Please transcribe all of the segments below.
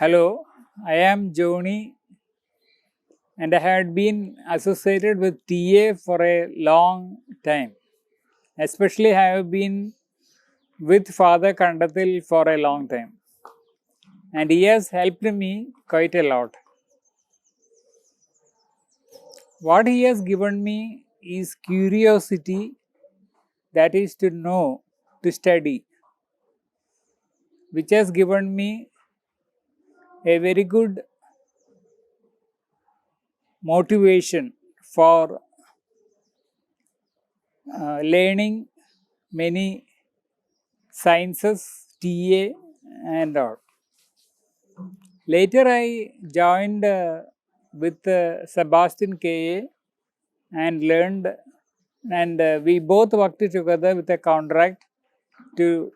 Hello, I am Joni and I had been associated with TA for a long time. Especially, I have been with Father Kandathil for a long time, and he has helped me quite a lot. What he has given me is curiosity, that is to know, to study, which has given me a very good motivation for learning many sciences, TA, and all. Later, I joined with Sebastian KA and learned, and we both worked together with a contract to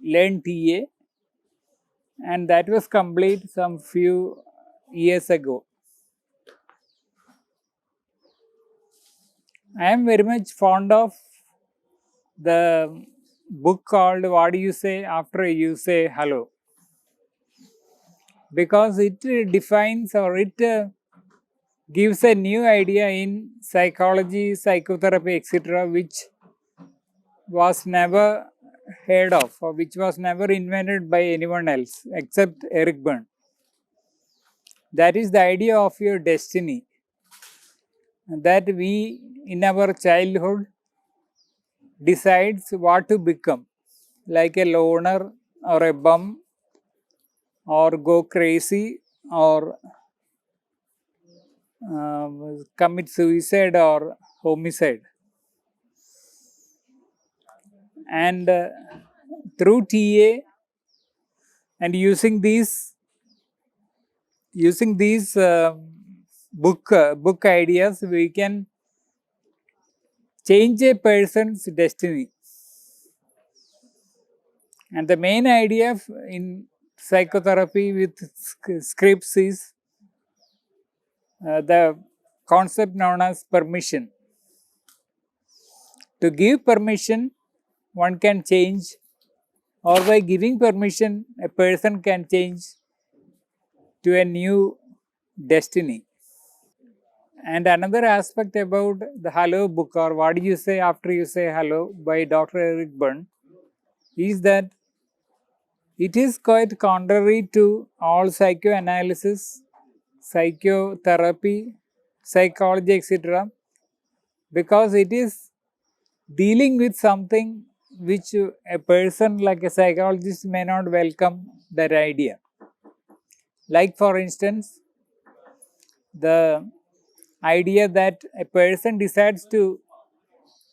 learn TA, and that was complete some few years ago. I am very much fond of the book called What Do You Say After You Say Hello, because it defines or it gives a new idea in psychology, psychotherapy, etc., which was never heard of or which was never invented by anyone else except Eric Berne. That is the idea of your destiny, that we in our childhood decides what to become, like a loner or a bum or go crazy or commit suicide or homicide. And through TA and using these book ideas, we can change a person's destiny. And the main idea in psychotherapy with scripts is the concept known as permission. To give permission, one can change, or by giving permission, a person can change to a new destiny. And another aspect about the Hello book, or What Do You Say After You Say Hello by Dr. Eric Berne, is that it is quite contrary to all psychoanalysis, psychotherapy, psychology, etc., because it is dealing with something which a person like a psychologist may not welcome that idea. Like, for instance, the idea that a person decides to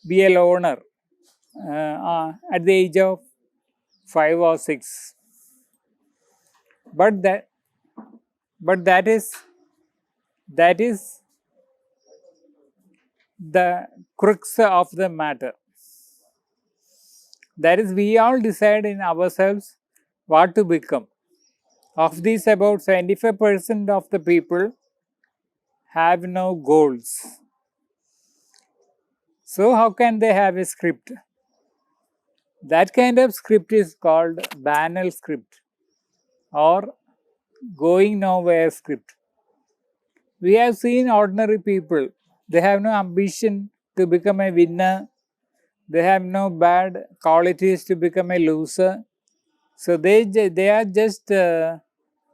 be a loner at the age of 5 or 6, but that is the crux of the matter. That is, we all decide in ourselves what to become. Of these, about 75% of the people have no goals. So how can they have a script? That kind of script is called banal script or going nowhere script. We have seen ordinary people, they have no ambition to become a winner, they have no bad qualities to become a loser. So they are just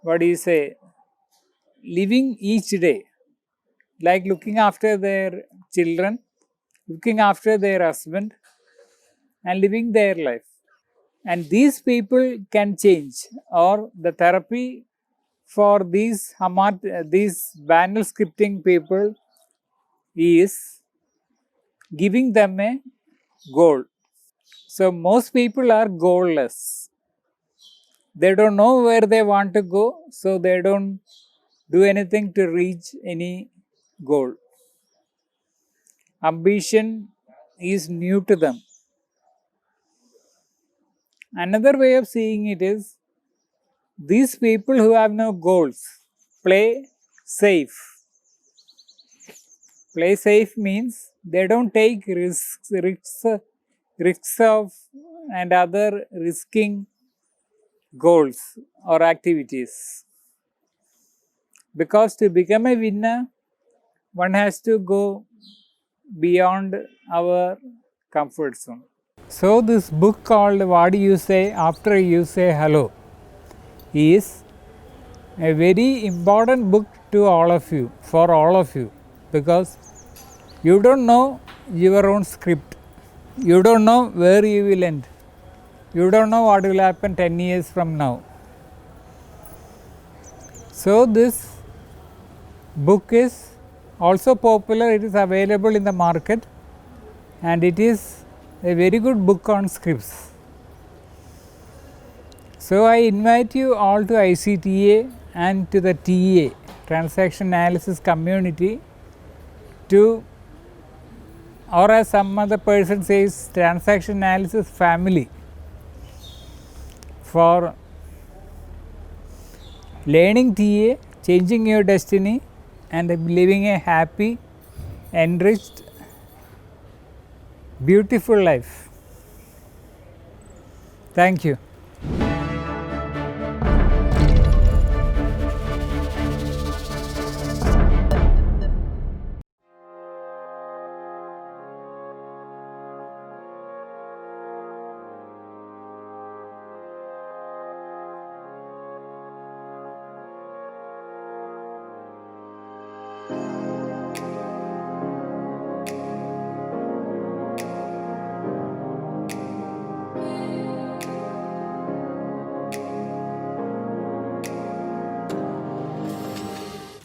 what do you say, living each day, like looking after their children, looking after their husband, and living their life. And these people can change, or the therapy for these banal scripting people is giving them a goal. So most people are goalless. They don't know where they want to go, so they don't do anything to reach any goal. Ambition is new to them. Another way of seeing it is, these people who have no goals play safe. Play safe means they don't take risks of and other risking goals or activities. Because to become a winner, one has to go beyond our comfort zone. So this book called What Do You Say After You Say Hello is a very important book to all of you, for all of you, because you don't know your own script. You don't know where you will end. You don't know what will happen 10 years from now. So this book is also popular. It is available in the market and it is a very good book on scripts. So I invite you all to ICTA and to the TA, Transaction Analysis Community, to, or as some other person says, Transaction Analysis Family, for learning TA, changing your destiny and living a happy, enriched, beautiful life. Thank you.